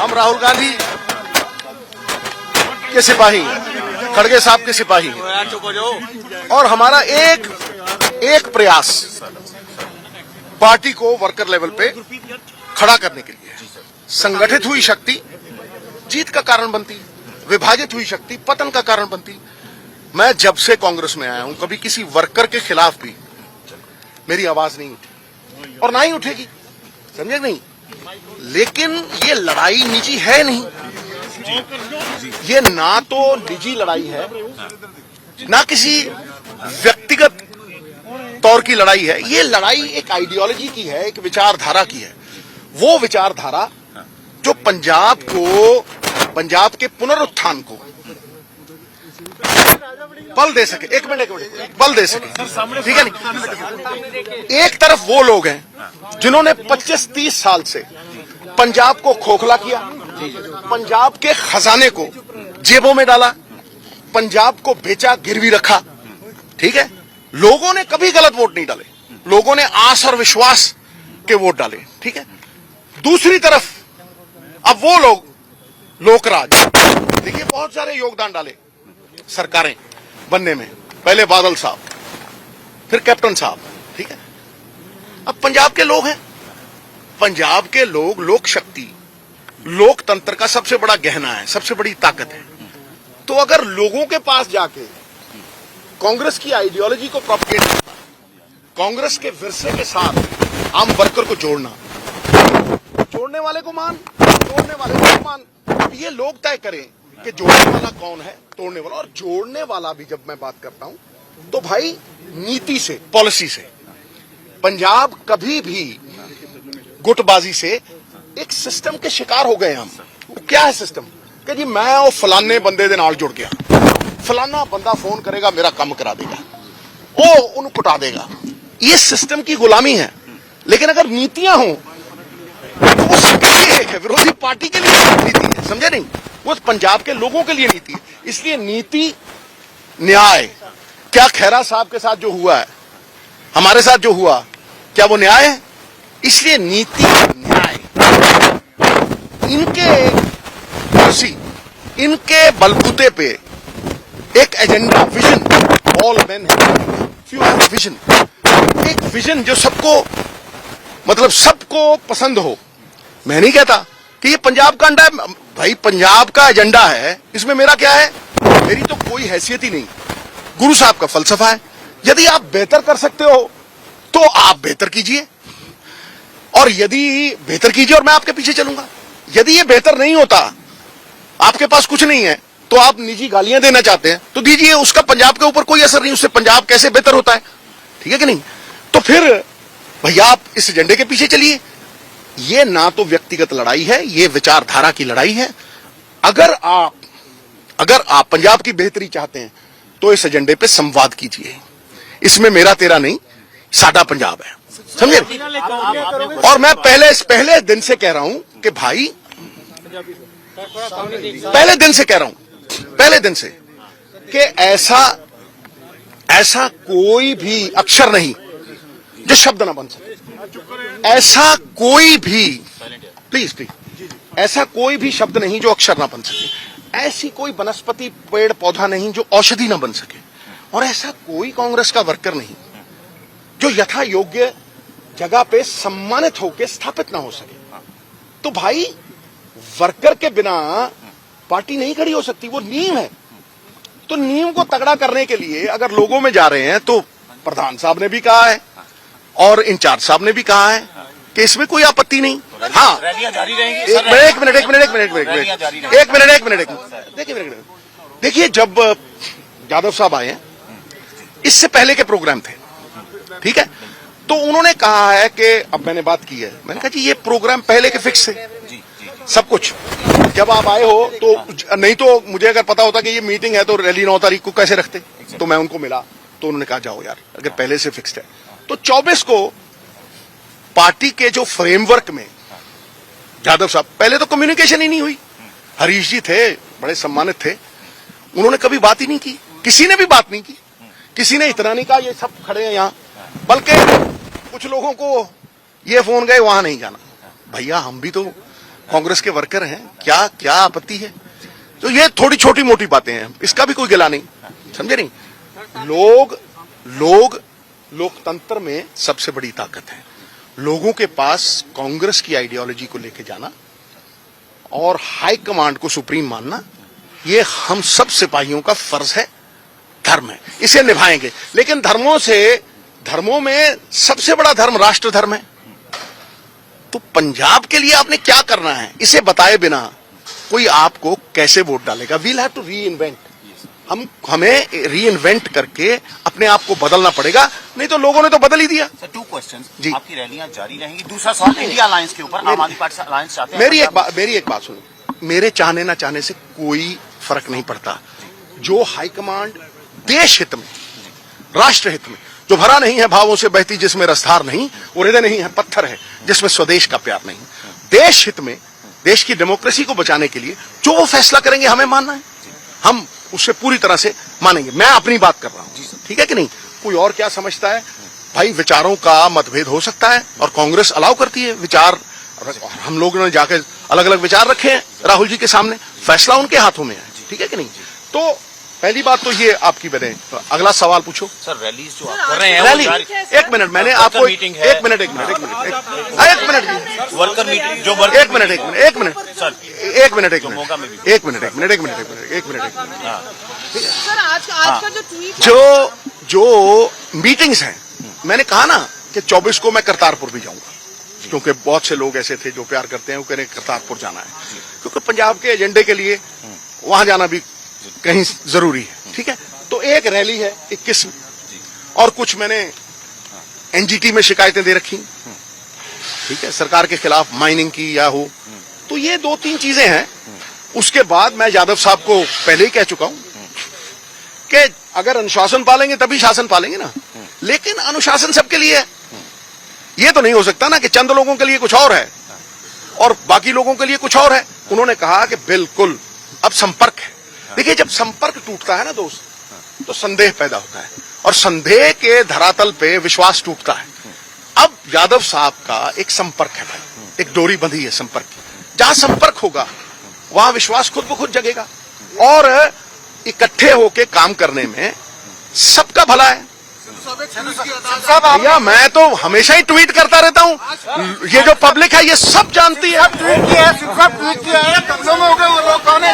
हम राहुल गांधी के सिपाही, खड़गे साहब के सिपाही हैं। और हमारा एक प्रयास पार्टी को वर्कर लेवल पे खड़ा करने के लिए, संगठित हुई शक्ति जीत का कारण बनती, विभाजित हुई शक्ति पतन का कारण बनती। मैं जब से कांग्रेस में आया हूं, कभी किसी वर्कर के खिलाफ भी मेरी आवाज नहीं उठी और ना ही उठेगी, समझे नहीं। लेकिन ये लड़ाई निजी है नहीं, ये ना तो निजी लड़ाई है, ना किसी व्यक्तिगत तौर की लड़ाई है। ये लड़ाई एक आइडियोलॉजी की है, एक विचारधारा की है। वो विचारधारा जो पंजाब के पुनरुत्थान को बल दे सके। एक मिनट बल दे सके, ठीक है नहीं। एक तरफ वो लोग हैं जिन्होंने 25-30 साल से पंजाब को खोखला किया, पंजाब के खजाने को जेबों में डाला, पंजाब को बेचा, गिरवी रखा, ठीक है। लोगों ने कभी गलत वोट नहीं डाले, लोगों ने आस और विश्वास के वोट डाले, ठीक है। दूसरी तरफ अब वो लोग लोकराज, देखिए बहुत सारे योगदान डाले सरकारें बनने में, पहले बादल साहब, फिर कैप्टन साहब, ठीक है। अब पंजाब के लोग हैं, पंजाब के लोग लोक शक्ति, लोकतंत्र का सबसे बड़ा गहना है, सबसे बड़ी ताकत है। तो अगर लोगों के पास जाके कांग्रेस की आइडियोलॉजी को प्रोपेगेट करना, कांग्रेस के विरसे के साथ आम वर्कर को जोड़ना, जोड़ने वाले को मान, तोड़ने वाले को मान, अब ये लोग तय करें कि जोड़ने वाला कौन है, तोड़ने वाला। और जोड़ने वाला भी जब मैं बात करता हूं तो भाई नीति से, पॉलिसी से। पंजाब कभी भी गुटबाजी से एक सिस्टम के शिकार हो गए हम। वो क्या है सिस्टम कि जी मैं वो फलाने बंदे दे नाल जुड़ गया, फलाना बंदा फोन करेगा मेरा काम करा देगा, वो उन्हें कुटा देगा। ये सिस्टम की गुलामी है। लेकिन अगर नीतियां हों तो वो सबके लिए एक है, विरोधी पार्टी के लिए नीति है, समझे नहीं। वो पंजाब के लोगों के लिए नीति है। इसलिए नीति, न्याय, क्या खैरा साहब के साथ जो हुआ है, हमारे साथ जो हुआ, क्या वो न्याय है? इसलिए नीति, न्याय, इनके कुर्सी, इनके बलबूते पे एक agenda, vision, all man few have vision, एक विजन जो सबको, मतलब सबको पसंद हो। मैं नहीं कहता कि ये पंजाब का अंडा है, भाई पंजाब का एजेंडा है, इसमें मेरा क्या है? मेरी तो कोई हैसियत ही नहीं। गुरु साहब का फलसफा है, यदि आप बेहतर कर सकते हो तो आप बेहतर कीजिए, और यदि बेहतर कीजिए और मैं आपके पीछे चलूंगा। यदि ये बेहतर नहीं होता, आपके पास कुछ नहीं है, तो आप निजी गालियां देना चाहते हैं तो दीजिए, उसका पंजाब के ऊपर कोई असर नहीं, उससे पंजाब कैसे बेहतर होता है, ठीक है कि नहीं। तो फिर भैया आप इस एजेंडे के पीछे चलिए। ये ना तो व्यक्तिगत लड़ाई है, ये विचारधारा की लड़ाई है। अगर आप पंजाब की बेहतरी चाहते हैं तो इस एजेंडे पे संवाद कीजिए। इसमें मेरा तेरा नहीं, साडा पंजाब है, समझे। और मैं पहले दिन से कह रहा हूं कि भाई, पहले दिन से कह रहा हूं, पहले दिन से, कि ऐसा कोई भी अक्षर नहीं जो शब्द ना बन सके। ऐसा कोई भी, प्लीज, ऐसा कोई भी शब्द नहीं जो अक्षर ना बन सके। ऐसी कोई वनस्पति, पेड़ पौधा नहीं जो औषधि ना बन सके। और ऐसा कोई कांग्रेस का वर्कर नहीं जो यथा योग्य जगह पे सम्मानित होकर स्थापित ना हो सके। तो भाई वर्कर के बिना पार्टी नहीं खड़ी हो सकती, वो नींव है। तो नींव को तगड़ा करने के लिए अगर लोगों में जा रहे हैं, तो प्रधान साहब ने भी कहा है और इंचार्ज साहब ने भी कहा है कि इसमें कोई आपत्ति नहीं। हाँ, एक मिनट, देखिए जब यादव साहब आए हैं, इससे पहले के प्रोग्राम थे, ठीक है, तो उन्होंने कहा है कि, अब मैंने बात की है, मैंने कहा जी ये प्रोग्राम पहले के फिक्स थे सब कुछ। जब आप आए हो तो, नहीं तो मुझे अगर पता होता कि ये मीटिंग है तो रैली 9 तारीख को कैसे रखते। तो मैं उनको मिला तो उन्होंने कहा जाओ यार, अगर पहले से फिक्स्ड है तो 24 को पार्टी के जो फ्रेमवर्क में, यादव साहब, पहले तो कम्युनिकेशन ही नहीं हुई। हरीश जी थे, बड़े सम्मानित थे, उन्होंने कभी बात ही नहीं की, किसी ने भी बात नहीं की, किसी ने इतना नहीं कहा ये सब खड़े हैं यहां, बल्कि कुछ लोगों को ये फोन गए वहां नहीं जाना। भैया हम भी तो कांग्रेस के वर्कर हैं, क्या क्या आपत्ति है? तो ये थोड़ी छोटी मोटी बातें हैं, इसका भी कोई गिला नहीं, समझे नहीं? लोग लोकतंत्र में सबसे बड़ी ताकत है। लोगों के पास कांग्रेस की आइडियोलॉजी को लेके जाना और हाई कमांड को सुप्रीम मानना, ये हम सब सिपाहियों का फर्ज है, धर्म है, इसे निभाएंगे। लेकिन धर्मों में सबसे बड़ा धर्म राष्ट्र धर्म है। तो पंजाब के लिए आपने क्या करना है, इसे बताए बिना कोई आपको कैसे वोट डालेगा? We'll have to reinvent, हमें री इन्वेंट करके अपने आप को बदलना पड़ेगा, नहीं तो लोगों ने तो बदल ही दिया। सर, 2 क्वेश्चंस, आपकी रैलियां जारी रहेंगी। दूसरा सवाल इंडिया अलायंस के ऊपर, आम आदमी पार्टी अलायंस चाहते हैं। मेरी एक बात सुनो, मेरे चाहने ना चाहने से कोई फर्क नहीं पड़ता। जो हाईकमांड देश हित में, राष्ट्र हित में, जो भरा नहीं है भावों से बहती जिसमें रसधार नहीं, वो हृदय नहीं है पत्थर है जिसमें स्वदेश का प्यार नहीं। देश हित में, देश की डेमोक्रेसी को बचाने के लिए जो वो फैसला करेंगे हमें मानना है, हम उससे पूरी तरह से मानेंगे। मैं अपनी बात कर रहा हूं, ठीक है कि नहीं? कोई और क्या समझता है भाई, विचारों का मतभेद हो सकता है और कांग्रेस अलाउ करती है विचार, हम लोगों ने जाकर अलग अलग विचार रखे हैं राहुल जी के सामने, फैसला उनके हाथों में है, ठीक है कि नहीं? तो पहली बात तो ये आपकी बने। अगला सवाल पूछो। सर, रैलीज जो आप कर रहे हैं, रैली, एक मिनट, मैंने आपको एक मिनट वर्कर मीटिंग जो एक मिनट सर, आज का जो ट्वीट, जो मीटिंग्स हैं, मैंने कहा ना कि 24 को मैं करतारपुर भी जाऊंगा, क्योंकि बहुत से लोग ऐसे थे जो प्यार करते हैं, वो कह रहे करतारपुर जाना है, क्योंकि पंजाब के एजेंडे के लिए वहां जाना भी कहीं जरूरी है, ठीक है? तो एक रैली है 21 और कुछ मैंने एनजीटी में शिकायतें दे रखी, ठीक है, सरकार के खिलाफ माइनिंग की या हो, तो ये 2-3 चीजें हैं। उसके बाद मैं यादव साहब को पहले ही कह चुका हूं कि अगर अनुशासन पालेंगे तभी शासन पालेंगे ना, लेकिन अनुशासन सबके लिए है। ये तो नहीं हो सकता ना कि चंद लोगों के लिए कुछ और है और बाकी लोगों के लिए कुछ और है। उन्होंने कहा कि बिल्कुल अब संपर्क है। देखिए, जब संपर्क टूटता है ना दोस्त, तो संदेह पैदा होता है और संदेह के धरातल पे विश्वास टूटता है। अब यादव साहब का एक संपर्क है भाई, एक डोरी बंधी है संपर्क की। जहां संपर्क होगा वहां विश्वास खुद ब खुद जगेगा और इकट्ठे होके काम करने में सबका भला है। भैया, मैं तो हमेशा ही ट्वीट करता रहता हूं, ये जो पब्लिक है ये सब जानती है। ट्वीट किया है, सिर्फ ट्वीट किया है, कब्जों में हो गए वो लोग, कौन है?